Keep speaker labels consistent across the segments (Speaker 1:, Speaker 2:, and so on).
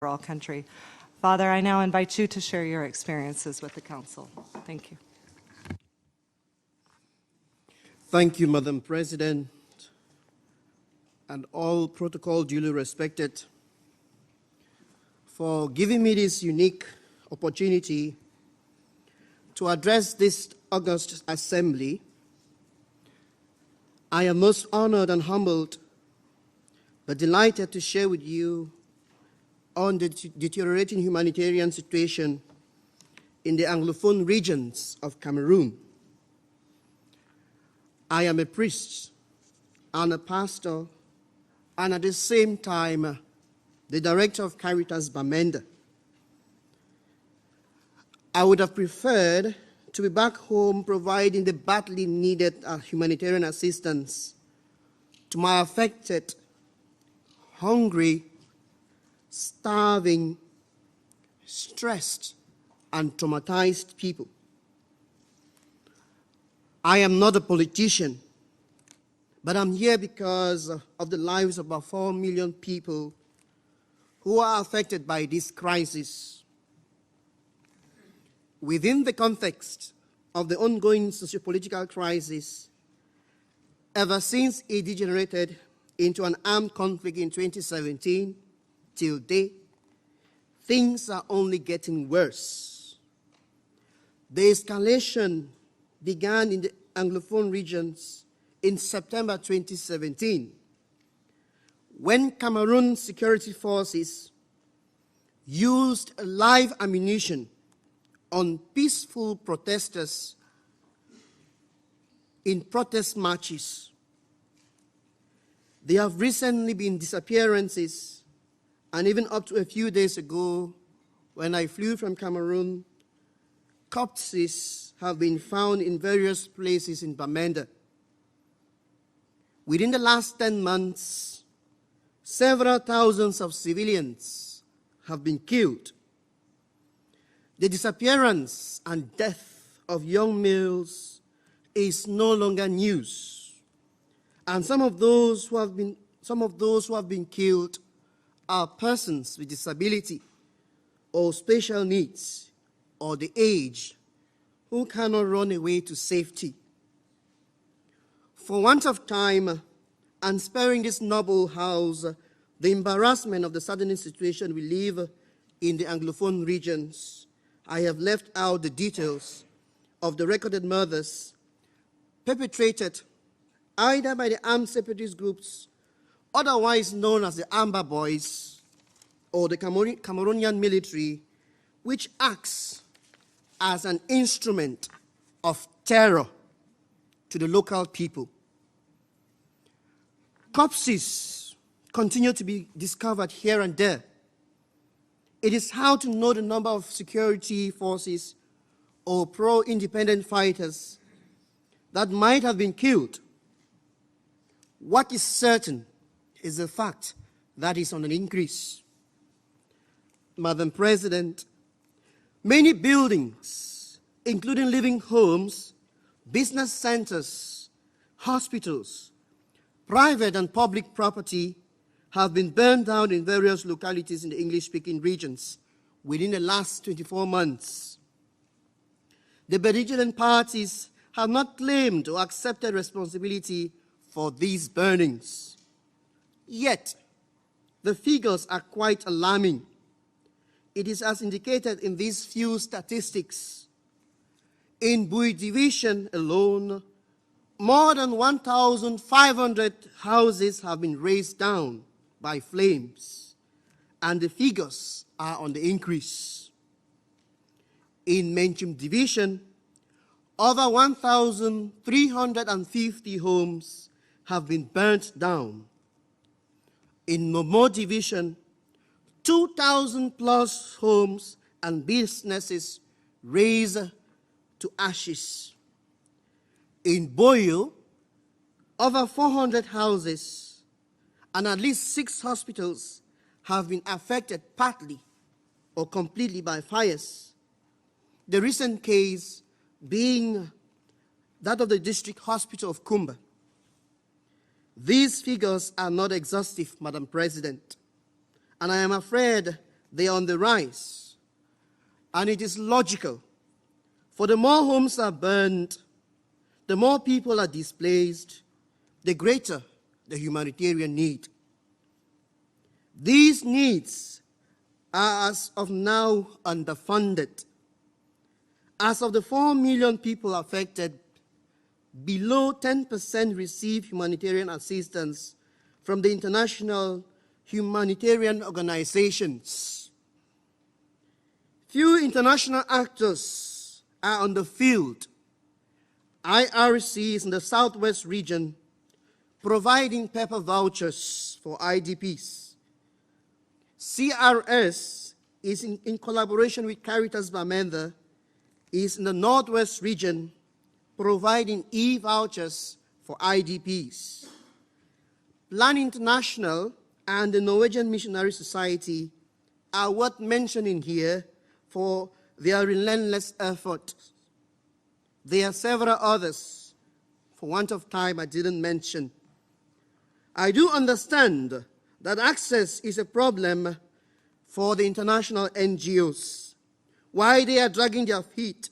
Speaker 1: overall country. Father, I now invite you to share your experiences with the Council. Thank you.
Speaker 2: Thank you, Madam President, and all protocol duly respected, for giving me this unique opportunity to address this august assembly. I am most honored and humbled, but delighted to share with you on the deteriorating humanitarian situation in the Anglophone regions of Cameroon. I am a priest and a pastor, and at the same time, the director of CARITAS Bamenda. I would have preferred to be back home providing the badly needed humanitarian assistance to my affected, hungry, starving, stressed, and traumatized people. I am not a politician, but I'm here because of the lives of about 4 million people who are affected by this crisis. Within the context of the ongoing socio-political crisis, ever since it degenerated into an armed conflict in 2017 till date, things are only getting worse. The escalation began in the Anglophone regions in September 2017, when Cameroon security forces used live ammunition on peaceful protesters in protest marches. There have recently been disappearances, and even up to a few days ago, when I flew from Cameroon, corpses have been found in various places in Bamenda. Within the last 10 months, several thousands of civilians have been killed. The disappearance and death of young males is no longer news, and some of those who have been killed are persons with disability or special needs or the aged who cannot run away to safety. For want of time and sparing this noble house the embarrassment of the saddening situation we live in the Anglophone regions, I have left out the details of the recorded murders perpetrated either by the armed separatist groups, otherwise known as the Amber Boys, or the Cameroonian military, which acts as an instrument of terror to the local people. Corpses continue to be discovered here and there. It is hard to know the number of security forces or pro-independent fighters that might have been killed. What is certain is the fact that is on an increase. Madam President, many buildings, including living homes, business centers, hospitals, private and public property, have been burned down in various localities in the English-speaking regions within the last 24 months. The belligerent parties have not claimed or accepted responsibility for these burnings. Yet, the figures are quite alarming. It is as indicated in these few statistics. In Bui Division alone, more than 1,500 houses have been razed down by flames, and the figures are on the increase. In Menchum Division, over 1,350 homes have been burnt down. In Momo Division, 2,000 plus homes and businesses razed to ashes. In Boyo, over 400 houses and at least 6 hospitals have been affected partly or completely by fires. The recent case being that of the district hospital of Kumba. These figures are not exhaustive, Madam President, and I am afraid They are on the rise, and it is logical, for the more homes are burned, the more people are displaced, the greater the humanitarian need. These needs are as of now underfunded. As of the 4 million people affected, below 10% receive humanitarian assistance from the international humanitarian organizations. Few international actors are on the field. IRC is in the southwest region providing paper vouchers for IDPs. CRS is in collaboration with CARITAS Bamenda is in the northwest region providing e-vouchers for IDPs. Plan International and the Norwegian Missionary Society are worth mentioning here for their relentless effort. There are several others. For want of time, I didn't mention. I do understand that access is a problem for the international NGOs, why they are dragging their feet.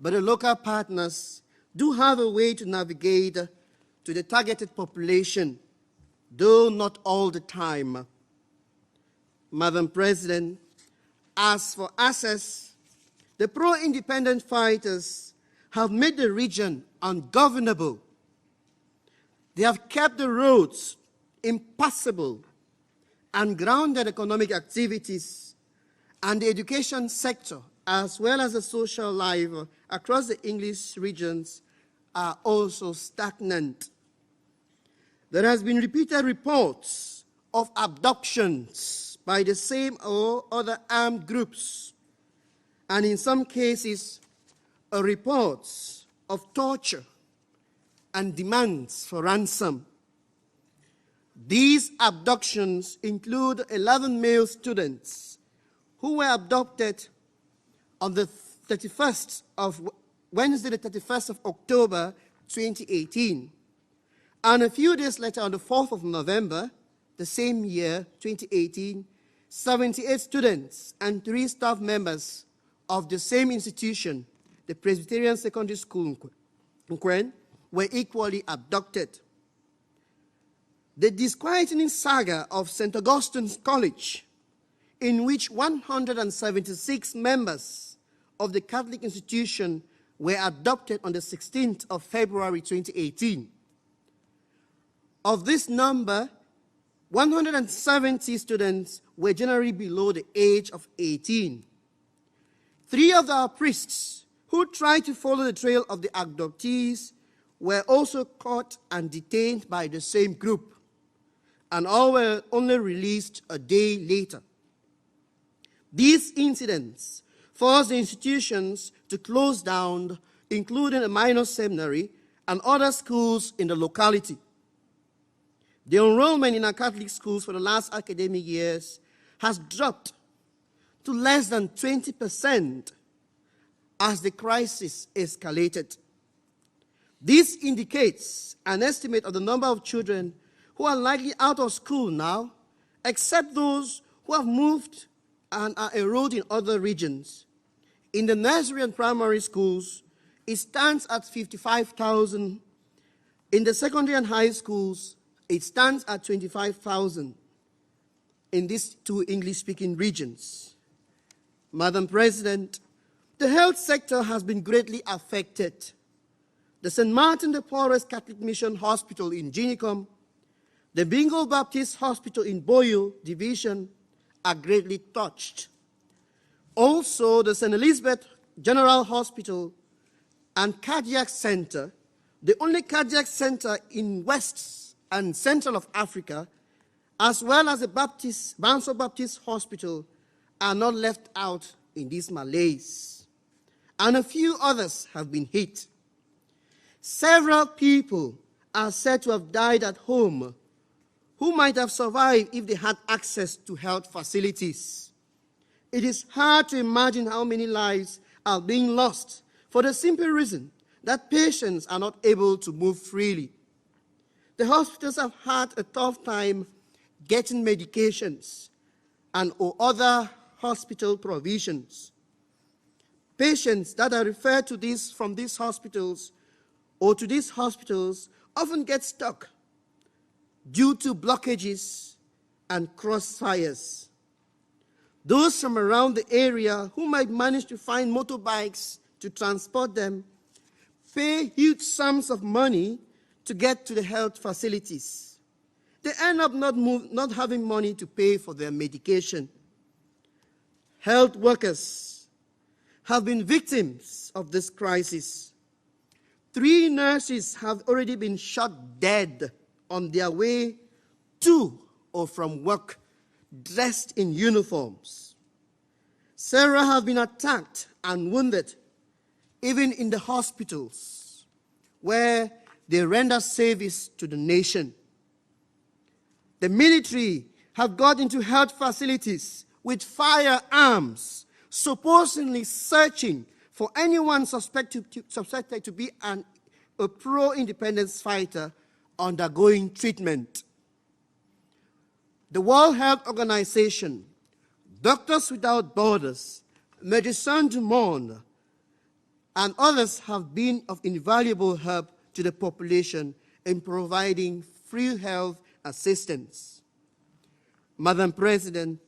Speaker 2: But the local partners do have a way to navigate to the targeted population, though not all the time. Madam President, as for access, the pro-independent fighters have made the region ungovernable. They have kept the roads impassable and grounded economic activities and the education sector, as well as the social life across the English regions, are also stagnant. There has been repeated reports of abductions by the same or other armed groups, and in some cases, reports of torture and demands for ransom. These abductions include 11 male students who were abducted on the 31st of Wednesday, the 31st of October, 2018. And a few days later, on the 4th of November, the same year, 2018, 78 students and 3 staff members of the same institution, the Presbyterian Secondary School in Nkwen, were equally abducted. The disquieting saga of St. Augustine's College, in which 176 members of the Catholic institution were abducted on the 16th of February 2018. Of this number, 170 students were generally below the age of 18. 3 of our priests who tried to follow the trail of the abductees were also caught and detained by the same group, and all were only released a day later. These incidents forced the institutions to close down, including a minor seminary and other schools in the locality. The enrollment in our Catholic schools for the last academic years has dropped to less than 20% as the crisis escalated. This indicates an estimate of the number of children who are likely out of school now, except those who have moved and are enrolled in other regions. In the nursery and primary schools, it stands at 55,000. In the secondary and high schools, it stands at 25,000 in these 2 English-speaking regions. Madam President, the health sector has been greatly affected. The St. Martin de Porres Catholic Mission Hospital in Njokikang, the Bingo Baptist Hospital in Boyle Division are greatly touched. Also, the St. Elizabeth General Hospital and Cardiac Center, the only cardiac center in West and Central of Africa, as well as the Banso Baptist Hospital, are not left out in this malaise. And a few others have been hit. Several people are said to have died at home who might have survived if they had access to health facilities. It is hard to imagine how many lives are being lost for the simple reason that patients are not able to move freely. The hospitals have had a tough time getting medications, and or other hospital provisions. Patients that are referred to from these hospitals or to these hospitals often get stuck due to blockages and crossfires. Those from around the area who might manage to find motorbikes to transport them pay huge sums of money to get to the health facilities. They end up not having money to pay for their medication. Health workers have been victims of this crisis. 3 nurses have already been shot dead on their way to or from work, dressed in uniforms. Several have been attacked and wounded, even in the hospitals, where they render service to the nation. The military have got into health facilities with firearms, supposedly searching for anyone suspected to be a pro-independence fighter undergoing treatment. The World Health Organization, Doctors Without Borders, Médecins du Monde, and others have been of invaluable help to the population in providing free health assistance. Madam President,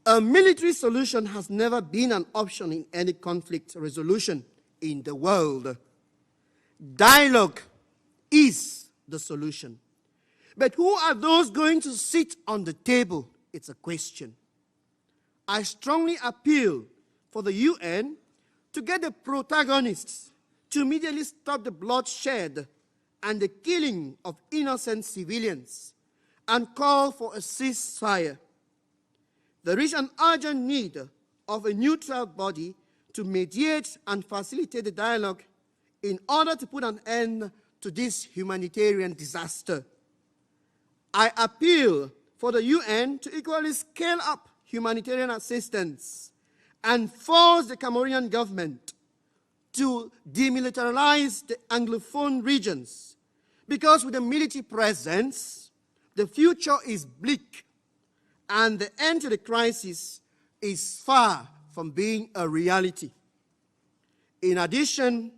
Speaker 2: a military solution has never been an option in any conflict resolution in the world. Dialogue is the solution. But who are those going to sit on the table? It's a question. I strongly appeal for the UN to get the protagonists to immediately stop the bloodshed and the killing of innocent civilians and call for a ceasefire. There is an urgent need of a neutral body to mediate and facilitate the dialogue in order to put an end to this humanitarian disaster. I appeal for the UN to equally scale up humanitarian assistance and force the Cameroonian government to demilitarize the Anglophone regions, because with a military presence, the future is bleak and the end to the crisis is far from being a reality. In addition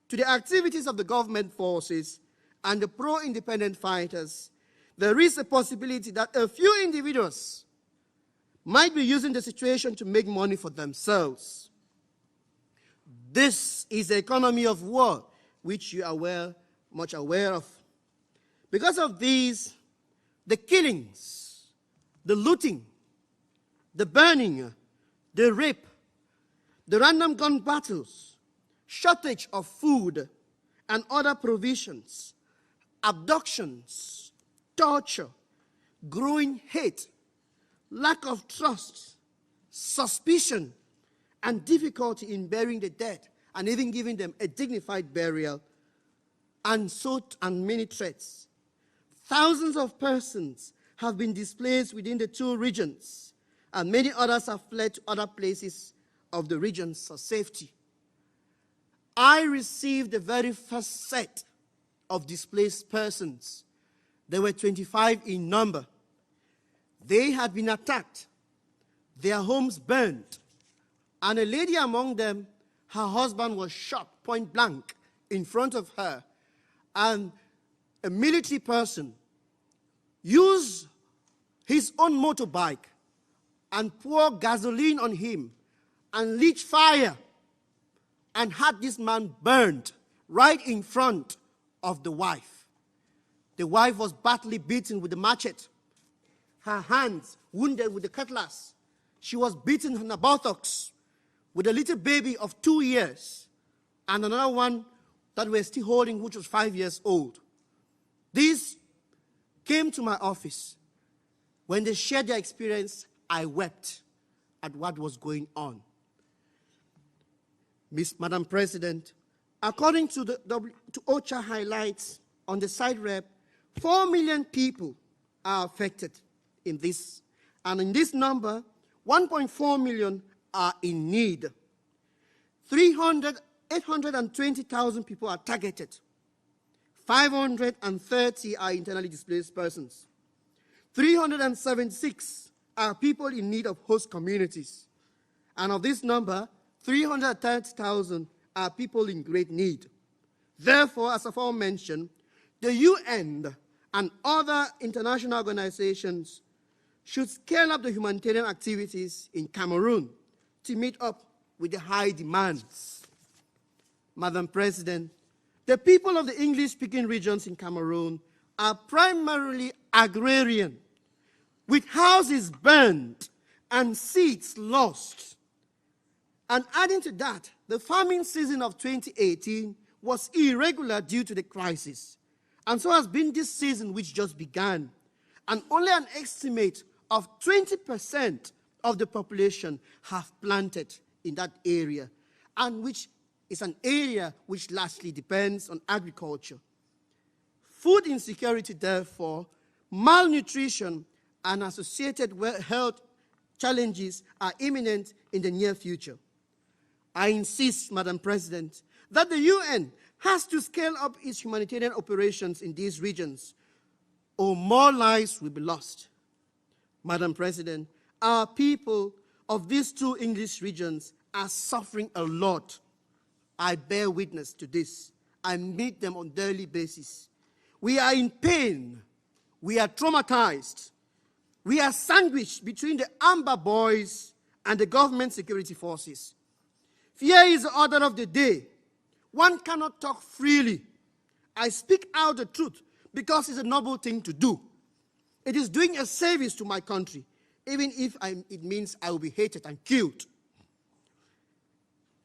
Speaker 2: to the activities of the government forces and the pro-independent fighters, there is a possibility that a few individuals might be using the situation to make money for themselves. This is the economy of war, which you are much aware of. Because of these, the killings, the looting, the burning, the rape, the random gun battles, shortage of food and other provisions, abductions, torture, growing hate, lack of trust, suspicion, and difficulty in burying the dead and even giving them a dignified burial, and many threats. Thousands of persons have been displaced within the 2 regions, and many others have fled to other places of the regions for safety. I received the very first set of displaced persons. There were 25 in number. They had been attacked, their homes burned, and a lady among them, her husband was shot point blank in front of her, and a military person used his own motorbike and poured gasoline on him and lit fire and had this man burned right in front of the wife. The wife was badly beaten with the machete, her hands wounded with the cutlass. She was beaten in the buttocks with a little baby of 2 years and another one that we're still holding, which was 5 years old. These came to my office. When they shared their experience, I wept at what was going on. Madam President, according to OCHA highlights on the side rep, 4 million people are affected in this. And in this number, 1.4 million are in need. 820,000 people are targeted. 530 are internally displaced persons. 376 are people in need of host communities. And of this number, 330,000 are people in great need. Therefore, as aforementioned, the UN and other international organizations should scale up the humanitarian activities in Cameroon to meet up with the high demands. Madam President, the people of the English-speaking regions in Cameroon are primarily agrarian, with houses burned and seeds lost. And adding to that, the farming season of 2018 was irregular due to the crisis. And so has been this season which just began. And only an estimate of 20% of the population have planted in that area, and which is an area which largely depends on agriculture. Food insecurity, therefore, malnutrition, and associated health challenges are imminent in the near future. I insist, Madam President, that the UN has to scale up its humanitarian operations in these regions, or more lives will be lost. Madam President, our people of these two English regions are suffering a lot. I bear witness to this. I meet them on a daily basis. We are in pain. We are traumatized. We are sandwiched between the Amber Boys and the government security forces. Fear is the order of the day. One cannot talk freely. I speak out the truth because it's a noble thing to do. It is doing a service to my country, even if it means I will be hated and killed.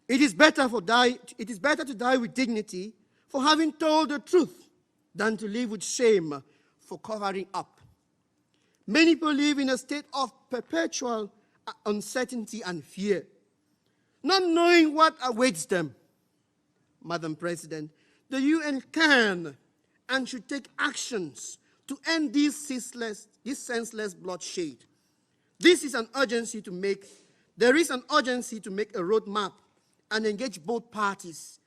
Speaker 2: It is better to die with dignity for having told the truth than to live with shame for covering up. Many people live in a state of perpetual uncertainty and fear, not knowing what awaits them. Madam President, the UN can and should take actions to end this senseless bloodshed. There is an urgency to make a roadmap and engage both parties.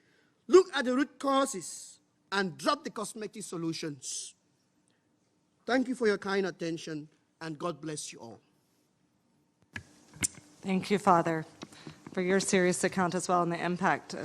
Speaker 2: Look at the root causes and drop the cosmetic solutions. Thank you for your kind attention, and God bless you all.
Speaker 1: Thank you, Father, for your serious account as well and the impact.